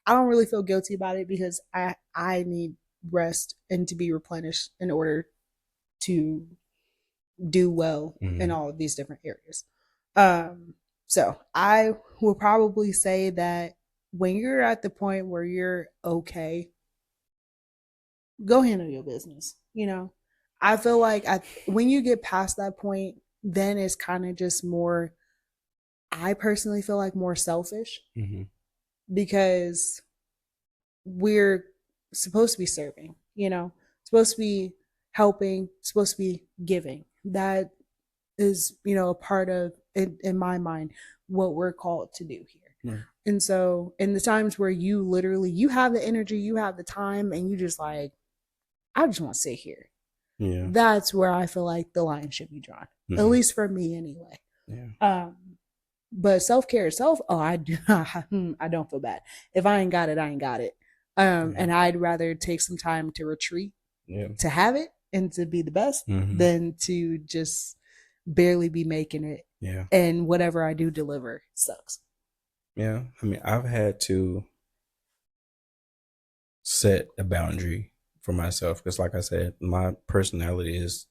I don't really feel guilty about it because I need rest and to be replenished in order to do well in Mm-hmm. all of these different areas. Um, so I will probably say that when you're at the point where you're okay, go handle your business. I feel like when you get past that point, then it's kind of just more. I personally feel like more selfish Mm-hmm. because we're supposed to be serving. Supposed to be helping, supposed to be giving. That is a part of in my mind what we're called to do here. Right. And so in the times where you have the energy, you have the time, and you just like, I just want to sit here, Yeah. that's where I feel like the line should be drawn, at Mm-hmm. least for me anyway. Yeah. um but self-care itself, oh, I do I don't feel bad if I ain't got it, I ain't got it. Yeah. And I'd rather take some time to retreat Yeah. to have it and to be the best Mm-hmm. than to just barely be making it, Yeah. and whatever I do deliver sucks. Yeah. I mean, I've had to set a boundary for myself because, like I said, my personality is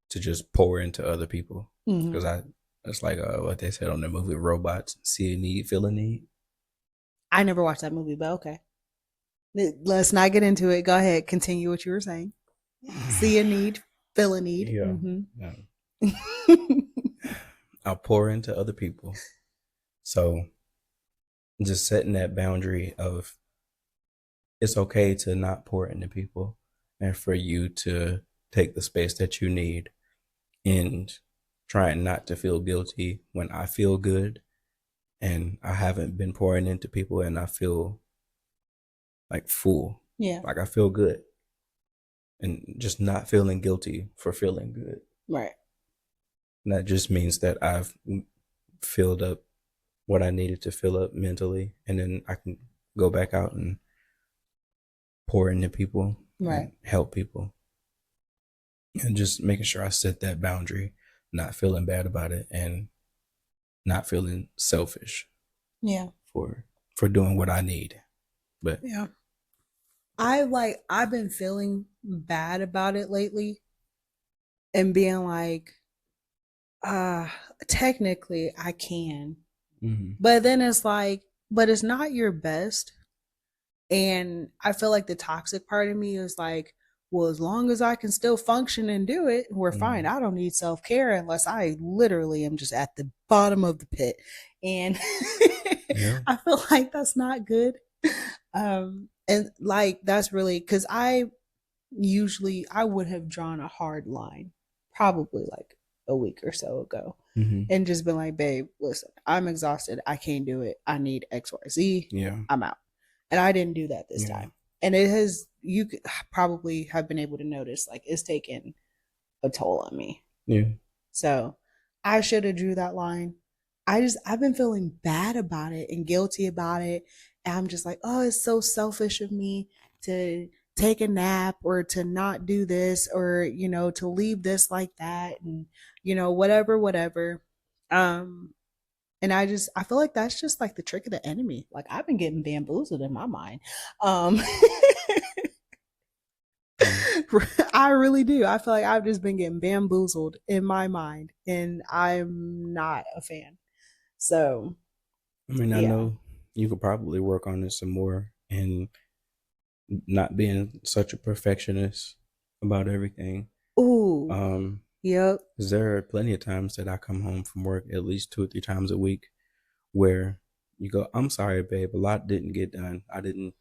to just pour into other people Mm-hmm. because it's like what they said on the movie Robots: see a need, feel a need. I never watched that movie, but okay. Let's not get into it. Go ahead. Continue what you were saying. See a need, feel a need. Yeah. Mm-hmm. Yeah. I'll pour into other people. So just setting that boundary of it's okay to not pour into people and for you to take the space that you need and trying not to feel guilty when I feel good and I haven't been pouring into people and I feel like full. Yeah. Like I feel good and just not feeling guilty for feeling good. Right. And that just means that I've filled up what I needed to fill up mentally and then I can go back out and pour into people Right. and help people. And just making sure I set that boundary, not feeling bad about it and not feeling selfish Yeah. for doing what I need. But Yeah. I've been feeling bad about it lately and being like, uh technically I can. mm-hmm. But then it's like, but it's not your best. And I feel like the toxic part of me is like, well, as long as I can still function and do it, we're Mm-hmm. fine. I don't need self care unless I literally am just at the bottom of the pit. And Yeah. I feel like that's not good. And like, that's really because I would have drawn a hard line probably like a week or so ago Mm-hmm. and just been like, babe, listen, I'm exhausted. I can't do it. I need XYZ. Yeah. I'm out. And I didn't do that this Yeah. time. And it has, you could probably have been able to notice, like, it's taken a toll on me. Yeah. So I should have drew that line. I've been feeling bad about it and guilty about it. And I'm just like, oh, it's so selfish of me to take a nap or to not do this or, to leave this like that and, whatever. Um, and I feel like that's just like the trick of the enemy. Like I've been getting bamboozled in my mind. Um Mm. I really do. I feel like I've just been getting bamboozled in my mind, and I'm not a fan. So, I mean, I yeah. know you could probably work on it some more and not being such a perfectionist about everything. Ooh. Um, Yep. 'Cause there are plenty of times that I come home from work at least 2 or 3 times a week where you go, I'm sorry, babe, a lot didn't get done. I didn't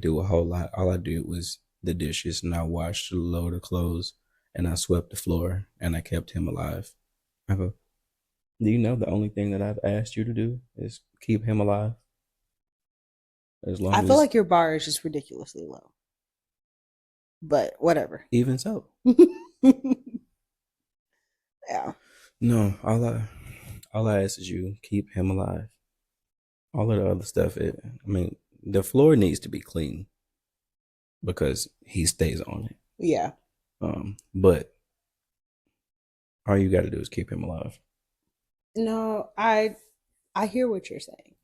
do a whole lot. All I did was the dishes and I washed a load of clothes and I swept the floor and I kept him alive. I go, do you know the only thing that I've asked you to do is keep him alive? As I long feel as, like your bar is just ridiculously low, but whatever. even so. Yeah. No, all I ask is you keep him alive. All of the other stuff, I mean, the floor needs to be clean because he stays on it. Yeah. But all you got to do is keep him alive. No, I hear what you're saying,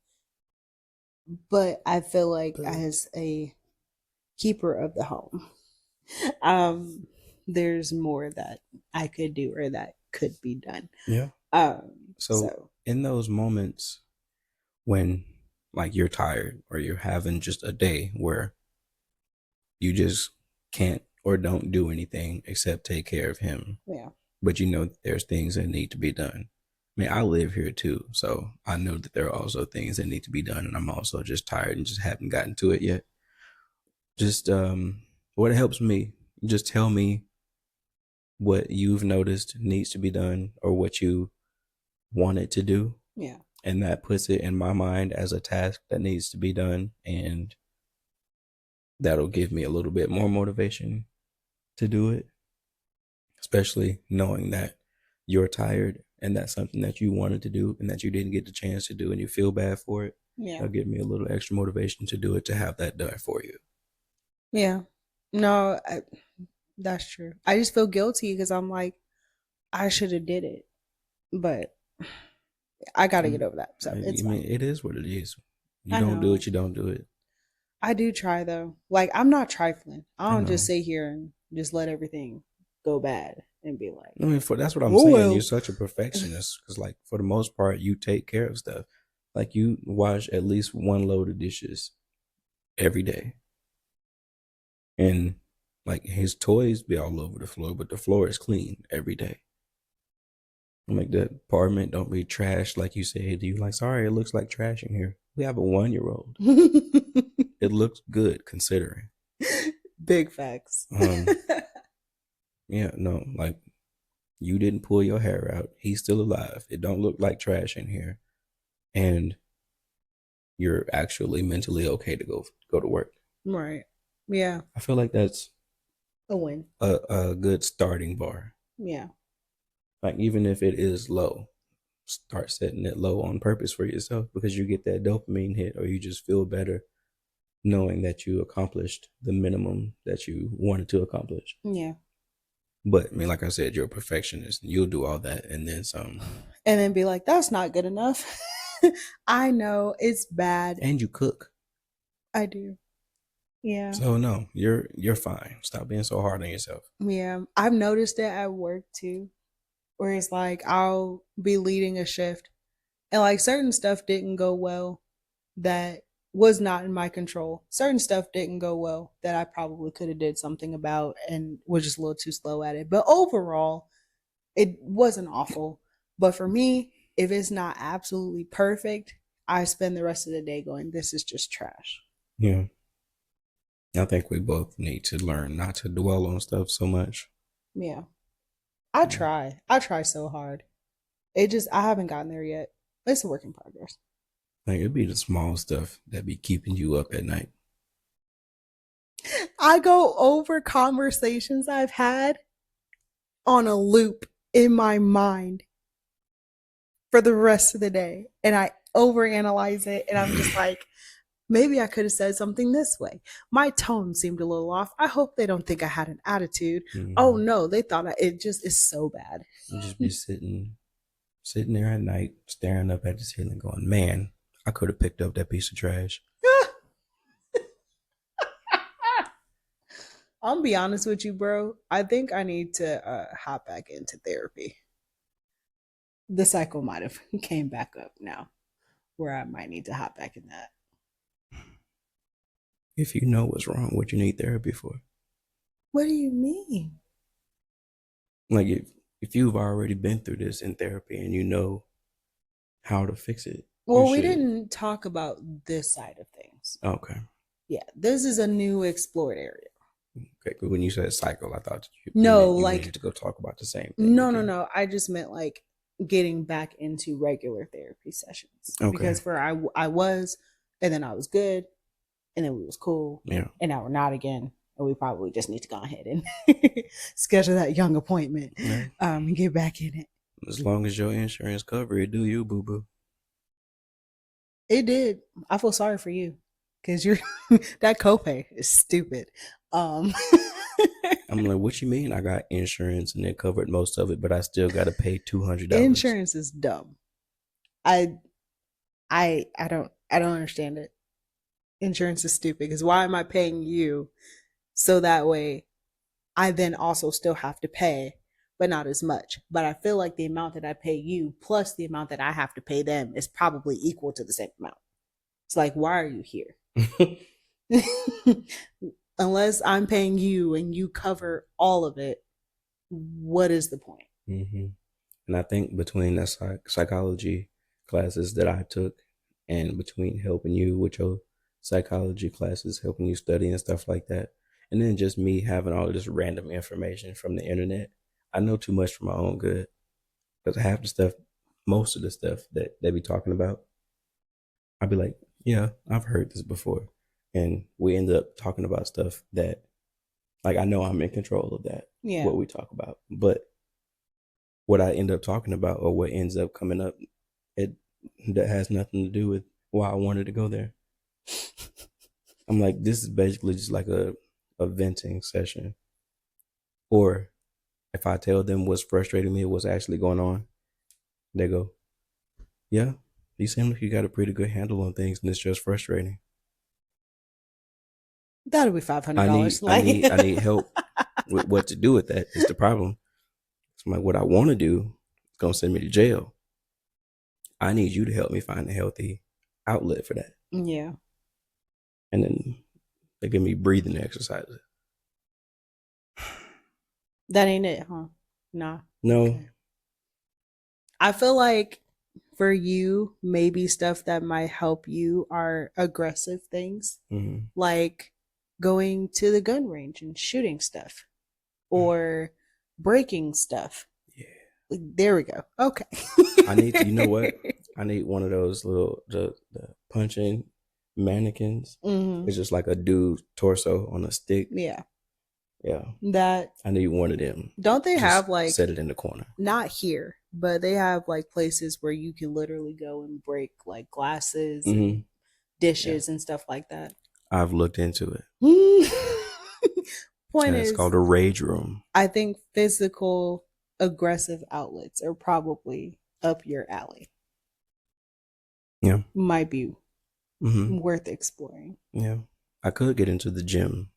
but I feel like But as a keeper of the home, um, there's more that I could do or that could be done. yeah. So So in those moments when like you're tired or you're having just a day where you just can't or don't do anything except take care of him, yeah, but you know there's things that need to be done. I mean, I live here too, so I know that there are also things that need to be done, and I'm also just tired and just haven't gotten to it yet. Just what helps me, just tell me what you've noticed needs to be done or what you wanted to do, yeah, and that puts it in my mind as a task that needs to be done, and that'll give me a little bit more motivation to do it, especially knowing that you're tired and that's something that you wanted to do and that you didn't get the chance to do and you feel bad for it. yeah, That'll give me a little extra motivation to do it, to have that done for you. yeah. No, that's true. I just feel guilty because I'm like, I should have did it, but I got to get Um, over that. So I it's mean, fine. it is what it is. You I don't do know. it, you don't do it. I do try though. Like I'm not trifling. I I don't just know. sit here and just let everything go bad and be like, I mean, that's what I'm oh saying. You're well. such a perfectionist because, like, for the most part, you take care of stuff. Like, you wash at least one load of dishes every day, and like his toys be all over the floor, but the floor is clean every day. Like the apartment don't be trashed, like you said. You like, sorry, it looks like trash in here. We have a 1 year old. It looks good considering. Big facts. Um, yeah, no, like you didn't pull your hair out. He's still alive. It don't look like trash in here, and you're actually mentally okay to go to work. Right. Yeah. I feel like that's A win. a good starting bar. Yeah. Like even if it is low, start setting it low on purpose for yourself because you get that dopamine hit or you just feel better knowing that you accomplished the minimum that you wanted to accomplish. Yeah. But I mean, like I said, you're a perfectionist. You'll do all that and then some. And then be like, that's not good enough. I know it's bad. And you cook. I do. Yeah. So no, you're fine. Stop being so hard on yourself. Yeah. I've noticed it at work too, where it's like I'll be leading a shift and like certain stuff didn't go well that was not in my control. Certain stuff didn't go well that I probably could have did something about and was just a little too slow at it. But overall, it wasn't awful. But for me, if it's not absolutely perfect, I spend the rest of the day going, this is just trash. Yeah. I think we both need to learn not to dwell on stuff so much. Yeah. I Yeah. try. I try so hard. It just I haven't gotten there yet. It's a work in progress. Like it'd be the small stuff that be keeping you up at night. I go over conversations I've had on a loop in my mind for the rest of the day. And I overanalyze it and I'm just like, maybe I could have said something this way. My tone seemed a little off. I hope they don't think I had an attitude. Oh Mm-hmm. no, they thought it just is so bad. You just be sitting there at night, staring up at the ceiling, going, "Man, I could have picked up that piece of trash." I'll be honest with you, bro. I think I need to hop back into therapy. The cycle might have came back up now, where I might need to hop back in that. If you know what's wrong, what you need therapy for? What do you mean? Like if you've already been through this in therapy and you know how to fix it, you Well, we should. didn't talk about this side of things. Okay. Yeah, this is a new explored area. Okay. But when you said cycle, I thought you No, meant you like needed to go talk about the same thing no, no, again. no. I just meant like getting back into regular therapy sessions Okay. because for I was, and then I was good, and then we was cool, Yeah. and now we're not again, and we probably just need to go ahead and schedule that young appointment, Yeah. and get back in it. As long as your insurance cover it, do you, boo boo? It did. I feel sorry for you because you're that copay is stupid. Um, I'm like, what you mean? I got insurance and it covered most of it, but I still got to pay $200. insurance is dumb. I I don't understand it. Insurance is stupid because why am I paying you so that way I then also still have to pay, but not as much. But I feel like the amount that I pay you plus the amount that I have to pay them is probably equal to the same amount. It's like, why are you here? Unless I'm paying you and you cover all of it, what is the point? Mm-hmm. And I think between the psychology classes that I took and between helping you with your psychology classes, helping you study and stuff like that, and then just me having all this random information from the internet, I know too much for my own good. Because half the stuff, most of the stuff that they be talking about, I'd be like, yeah, I've heard this before. And we end up talking about stuff that, like, I know I'm in control of that, Yeah. what we talk about. But what I end up talking about or what ends up coming up, it that has nothing to do with why I wanted to go there. I'm like, this is basically just like a venting session. Or if I tell them what's frustrating me, what's actually going on, they go, yeah, you seem like you got a pretty good handle on things and it's just frustrating. That'll be $500. I need I Like, need I need help with what to do with that. Is the problem. So I'm like, what I want to do is gonna send me to jail. I need you to help me find a healthy outlet for that. yeah, And then they give me breathing exercises. that ain't it, huh? Nah. No. Okay. I feel like for you, maybe stuff that might help you are aggressive things, Mm-hmm. like going to the gun range and shooting stuff or breaking stuff. Yeah. There we go. Okay. I need to, you know what? I need one of those little the punching mannequins. Mm-hmm. It's just like a dude torso on a stick. Yeah. Yeah. That I need one of them. don't they Just have like set it in the corner. not here, but they have like places where you can literally go and break like glasses Mm-hmm. and dishes and stuff like that. I've looked into it. Point It's is, called a rage room. I think physical aggressive outlets are probably up your alley. Yeah. Might be Mm-hmm. worth exploring. Yeah. I could get into the gym.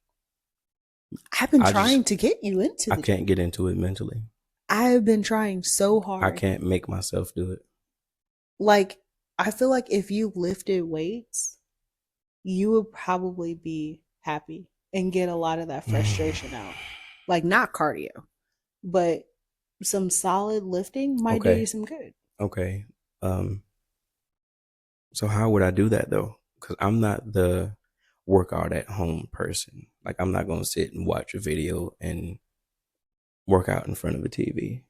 I've been I trying just to get you into I the can't gym. get into it mentally. I've been trying so I hard. can't make myself do it. Like, I feel like if you lifted weights, you would probably be happy and get a lot of that frustration out. Like, not cardio, but some solid lifting might do you Okay. some good. Okay. Um so how would I do that though? Cuz I'm not the workout at home person. Like I'm not going to sit and watch a video and work out in front of a TV.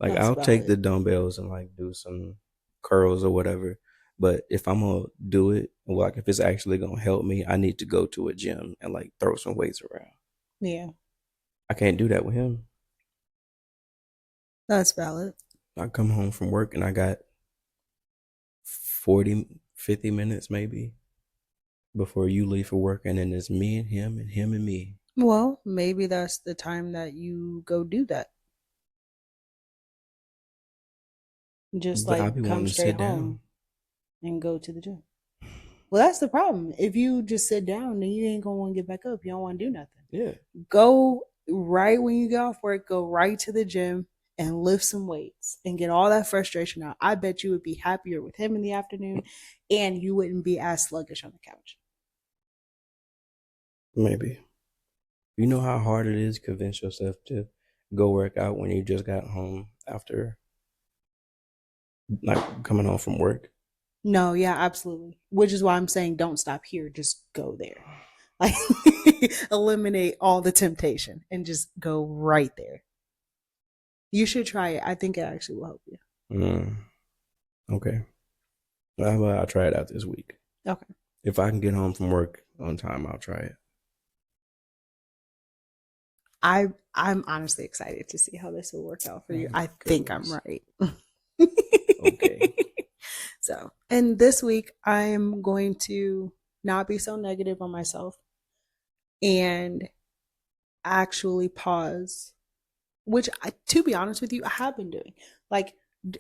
Like That's I'll take the valid. dumbbells and like do some curls or whatever. But if I'm gonna do it, like if it's actually gonna help me, I need to go to a gym and like throw some weights around. Yeah, I can't do that with him. that's valid. I come home from work and I got 40, 50 minutes maybe before you leave for work, and then it's me and him and me. Well, maybe that's the time that you go do that. Just But I like be wanting come to straight sit down. home and go to the gym. Well, that's the problem. If you just sit down, then you ain't gonna want to get back up. You don't want to do nothing. Yeah. Go right when you get off work, go right to the gym and lift some weights and get all that frustration out. I bet you would be happier with him in the afternoon and you wouldn't be as sluggish on the couch. Maybe. You know how hard it is to convince yourself to go work out when you just got home after like coming home from work? No, yeah, absolutely. Which is why I'm saying don't stop here, just go there. Like eliminate all the temptation and just go right there. You should try it. I think it actually will help you. Mm, okay. Well, I'll try it out this week. Okay. If I can get home from work on time, I'll try it. I'm honestly excited to see how this will work out for you. I think I'm right. Okay. So, and this week I'm going to not be so negative on myself and actually pause, which to be honest with you, I have been doing. Like,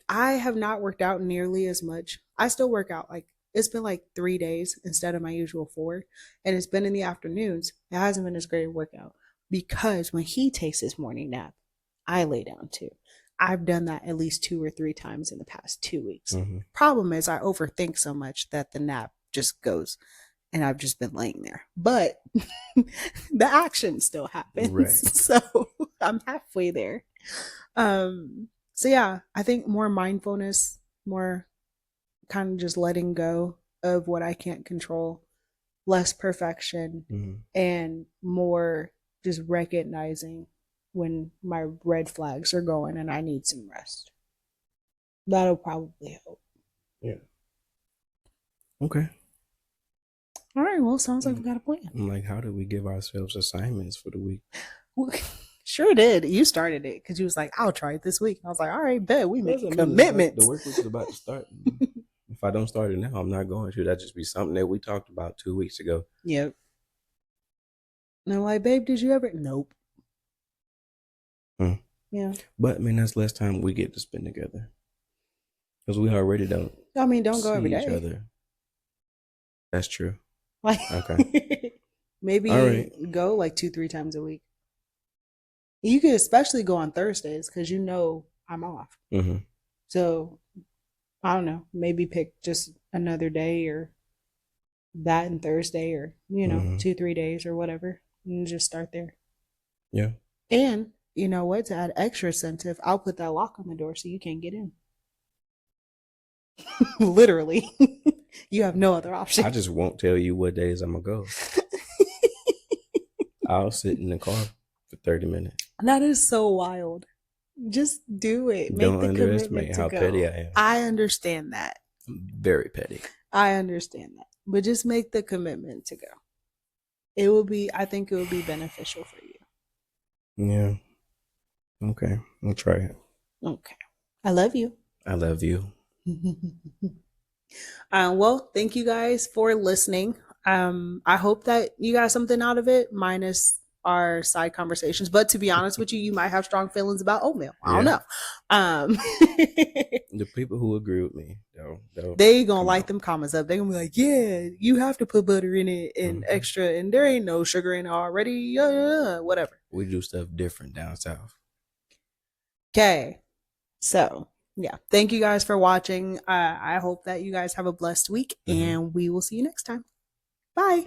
I have not worked out nearly as much. I still work out. Like, it's been like 3 days instead of my usual 4. And it's been in the afternoons. It hasn't been as great a workout because when he takes his morning nap, I lay down too. I've done that at least 2 or 3 times in the past 2 weeks. Mm-hmm. Problem is, I overthink so much that the nap just goes and I've just been laying there. But the action still happens. Right. So I'm halfway there. So yeah, I think more mindfulness, more kind of just letting go of what I can't control, less perfection, and more just recognizing when my red flags are going and I need some rest. That'll probably help. Yeah. Okay. All right. Well, sounds like we got a plan. I'm like, how do we give ourselves assignments for the week? Sure did. You started it because you was like, I'll try it this week. I was like, all right, bet we make Yes, commitments. The work week is about to start. If I don't start it now, I'm not going to. That'd just be something that we talked about 2 weeks ago. Yep. And I'm like, babe, did you ever? Nope. Yeah. But I mean, that's less time we get to spend together because we already don't. I mean, don't go every day. Each other. That's true. Like, okay. Maybe go like 2-3 times a week. You could especially go on Thursdays because you know I'm off. Mm-hmm. So I don't know. Maybe pick just another day or that and Thursday or 2-3 days or whatever, and just start there. Yeah. And you know what? To add extra incentive, I'll put that lock on the door so you can't get in. Literally. You have no other option. I just won't tell you what days I'm gonna go. I'll sit in the car for 30 minutes. That is so wild. Just do it. Make Don't the underestimate how petty I am. I understand that. I'm very petty. I understand that. But just make the commitment to go. I think it will be beneficial for you. Yeah. Okay. I'll try it. Okay. I love you. I love you. Well, thank you guys for listening. I hope that you got something out of it, minus our side conversations. But to be honest with you, you might have strong feelings about oatmeal. I don't know. The people who agree with me, they gonna light them comments up. They gonna be like, yeah, you have to put butter in it and extra, and there ain't no sugar in it already. Whatever. We do stuff different down south. Okay. So yeah, thank you guys for watching. I hope that you guys have a blessed week, and we will see you next time. Bye.